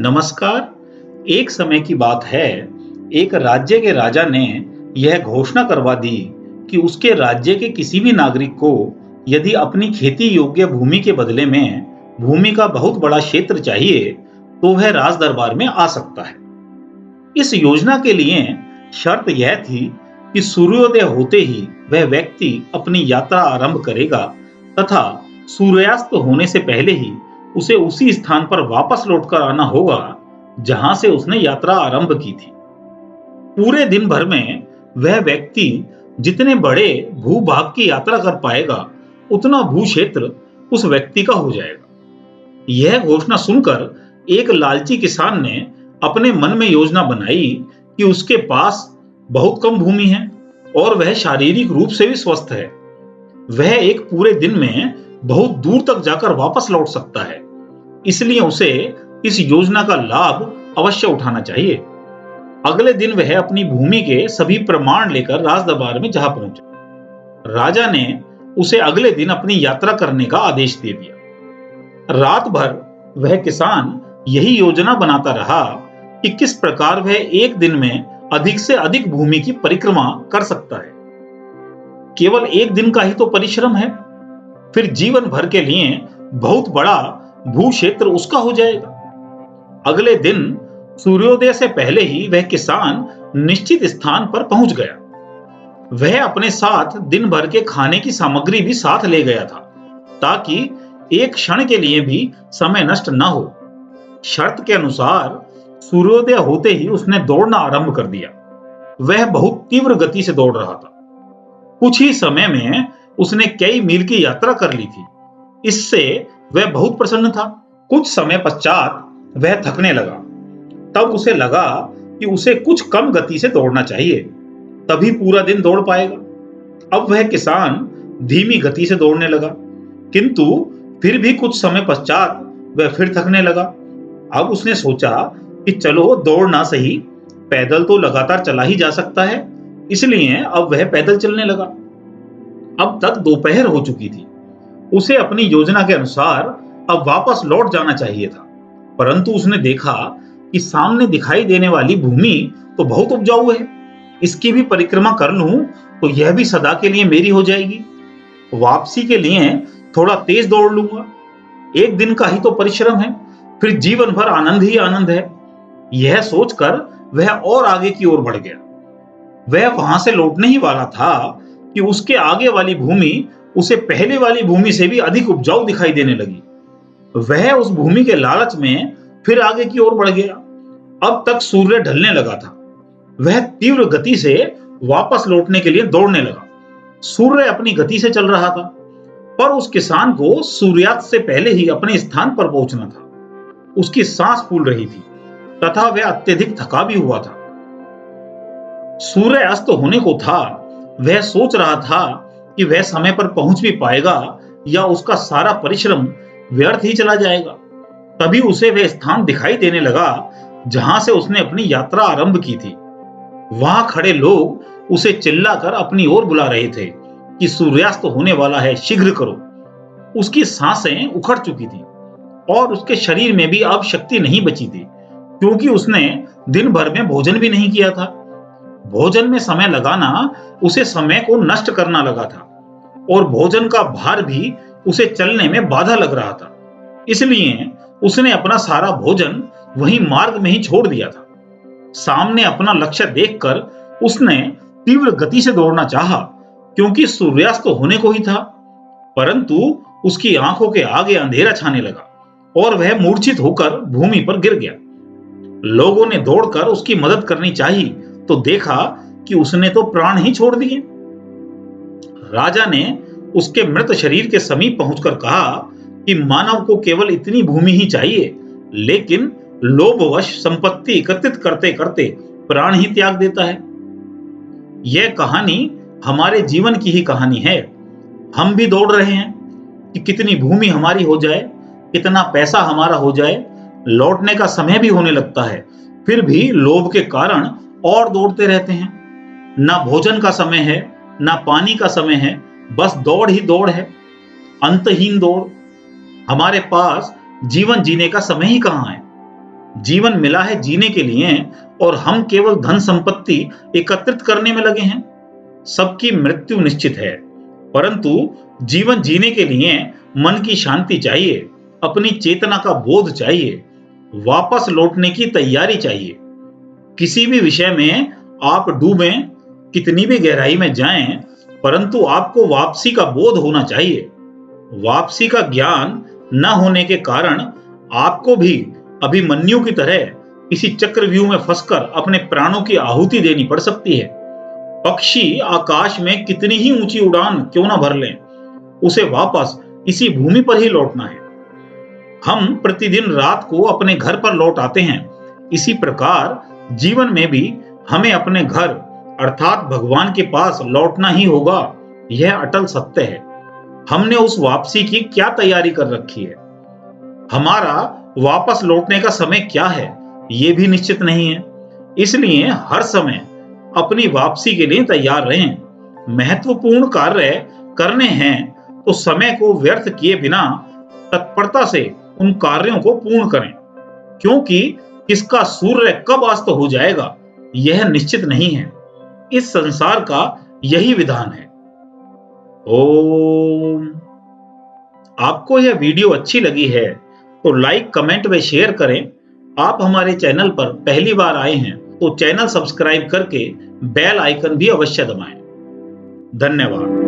नमस्कार। एक समय की बात है, एक राज्य के राजा ने यह घोषणा करवा दी कि उसके राज्य के किसी भी नागरिक को यदि अपनी खेती योग्य भूमि के बदले में भूमि का बहुत बड़ा क्षेत्र चाहिए तो वह राज दरबार में आ सकता है। इस योजना के लिए शर्त यह थी कि सूर्योदय होते ही वह व्यक्ति अपनी यात्रा आरंभ करेगा तथा सूर्यास्त होने से पहले ही उसे उसी स्थान पर वापस लौटकर आना होगा जहां से उसने यात्रा आरंभ की थी। पूरे दिन भर में वह व्यक्ति जितने बड़े भूभाग की यात्रा कर पाएगा उतना भू क्षेत्र उस व्यक्ति का हो जाएगा। यह घोषणा सुनकर एक लालची किसान ने अपने मन में योजना बनाई कि उसके पास बहुत कम भूमि है और वह शारीरिक रूप से भी स्वस्थ है। वह एक पूरे दिन में बहुत दूर तक जाकर वापस लौट सकता है, इसलिए उसे इस योजना का लाभ अवश्य उठाना चाहिए। अगले दिन वह अपनी भूमि के सभी प्रमाण लेकर राजदरबार में जा पहुंचा। राजा ने उसे अगले दिन अपनी यात्रा करने का आदेश दे दिया। रात भर वह किसान यही योजना बनाता रहा कि किस प्रकार वह एक दिन में अधिक से अधिक भूमि की परिक्रमा कर सकता है। केवल एक दिन का ही तो परिश्रम है, फिर जीवन भर के लिए बहुत बड़ा भू क्षेत्र उसका हो जाएगा। अगले दिन सूर्योदय से पहले ही वह किसान निश्चित स्थान पर पहुंच गया। वह अपने साथ दिन भर के खाने की सामग्री भी साथ ले गया था ताकि एक क्षण के लिए भी समय नष्ट न हो। शर्त के अनुसार सूर्योदय होते ही उसने दौड़ना आरंभ कर दिया। वह बहुत तीव्र गति से दौड़ रहा था। कुछ ही समय में उसने कई मील की यात्रा कर ली थी। इससे वह बहुत प्रसन्न था। कुछ समय पश्चात वह थकने लगा। तब उसे लगा कि उसे कुछ कम गति से दौड़ना चाहिए, तभी पूरा दिन दौड़ पाएगा। अब वह किसान धीमी गति से दौड़ने लगा, किंतु फिर भी कुछ समय पश्चात वह फिर थकने लगा। अब उसने सोचा कि चलो दौड़ना सही, पैदल तो लगातार चला ही जा सकता है, इसलिए अब वह पैदल चलने लगा। अब तक दोपहर हो चुकी थी। उसे अपनी योजना के अनुसार अब वापस लौट जाना चाहिए था, परंतु उसने देखा कि सामने दिखाई देने वाली भूमि तो बहुत उपजाऊ है। इसकी भी परिक्रमा कर लूं तो यह भी सदा के लिए मेरी हो जाएगी। वापसी के लिए थोड़ा तेज दौड़ लूंगा। एक दिन का ही तो परिश्रम है, फिर जीवन भर आनंद ही आनंद है। यह सोचकर वह और आगे की ओर बढ़ गया। वह वहां से लौटने ही वाला था कि उसके आगे वाली भूमि उसे पहले वाली भूमि से भी अधिक उपजाऊ दिखाई देने लगी। वह उस भूमि के लालच में फिर आगे की ओर बढ़ गया। अब तक सूर्य ढलने लगा था। वह तीव्र गति से वापस लौटने के लिए दौड़ने लगा। सूर्य अपनी गति से चल रहा था, पर उस किसान को सूर्यास्त से पहले ही अपने स्थान पर पहुंचना था। उसकी सांस फूल रही थी तथा वह अत्यधिक थका भी हुआ था। सूर्य अस्त होने को था। वह सोच रहा था कि वह समय पर पहुंच भी पाएगा या उसका सारा परिश्रम व्यर्थ ही चला जाएगा। तभी उसे वह स्थान दिखाई देने लगा जहां से उसने अपनी यात्रा आरंभ की थी। वहां खड़े लोग उसे चिल्लाकर अपनी ओर बुला रहे थे कि सूर्यास्त होने वाला है, शीघ्र करो। उसकी सांसें उखड़ चुकी थी और उसके शरीर में भी अब शक्ति नहीं बची थी, क्योंकि उसने दिन भर में भोजन भी नहीं किया था। भोजन में समय लगाना उसे समय को नष्ट करना लगा था और भोजन का भार भी उसे चलने में बाधा लग रहा था। इसलिए उसने अपना सारा भोजन वहीं मार्ग में ही छोड़ दिया था। सामने अपना लक्ष्य देखकर उसने तीव्र गति से दौड़ना चाहा, क्योंकि सूर्यास्त होने को ही था, परंतु उसकी आंखों के आगे अंधेरा छाने लगा और वह मूर्छित होकर भूमि पर गिर गया। लोगों ने दौड़कर उसकी मदद करनी चाहिए तो देखा कि उसने तो प्राण ही छोड़ दिए। राजा ने उसके मृत शरीर के समीप पहुंचकर कहा कि मानव को केवल इतनी भूमि ही चाहिए, लेकिन लोभवश संपत्ति एकत्रित करते करते प्राण ही त्याग देता है। यह कहानी हमारे जीवन की ही कहानी है। हम भी दौड़ रहे हैं कि कितनी भूमि हमारी हो जाए, कितना पैसा हमारा हो जाए। लौटने का समय भी होने लगता है, फिर भी लोभ के कारण और दौड़ते रहते हैं। ना भोजन का समय है, ना पानी का समय है, बस दौड़ ही दौड़ है, अंतहीन दौड़। हमारे पास जीवन जीने का समय ही कहां है। जीवन मिला है जीने के लिए और हम केवल धन संपत्ति एकत्रित करने में लगे हैं। सबकी मृत्यु निश्चित है, परंतु जीवन जीने के लिए मन की शांति चाहिए, अपनी चेतना का बोध चाहिए, वापस लौटने की तैयारी चाहिए। किसी भी विषय में आप डूबें, कितनी भी गहराई में जाएं, परंतु आपको वापसी का बोध होना चाहिए। वापसी का ज्ञान न होने के कारण आपको भी अभिमन्यु की तरह किसी चक्रव्यूह में फंसकर अपने प्राणों की आहुति देनी पड़ सकती है। पक्षी आकाश में कितनी ही ऊंची उड़ान क्यों ना भर लें, उसे वापस इसी भूमि पर ही लौटना है। हम प्रतिदिन रात को अपने घर पर लौट आते हैं। इसी प्रकार जीवन में भी हमें अपने घर अर्थात भगवान के पास लौटना ही होगा। यह अटल सत्य है। हमने उस वापसी की क्या तैयारी कर रखी है? हमारा वापस लौटने का समय क्या है, यह भी निश्चित नहीं है। इसलिए हर समय अपनी वापसी के लिए तैयार रहें। महत्वपूर्ण कार्य करने हैं तो समय को व्यर्थ किए बिना तत्परता से उन कार्यों को पूर्ण करें, क्योंकि किसका सूर्य कब अस्त हो जाएगा यह निश्चित नहीं है। इस संसार का यही विधान है। ओम। आपको यह वीडियो अच्छी लगी है तो लाइक, कमेंट व शेयर करें। आप हमारे चैनल पर पहली बार आए हैं तो चैनल सब्सक्राइब करके बेल आइकन भी अवश्य दबाएं। धन्यवाद।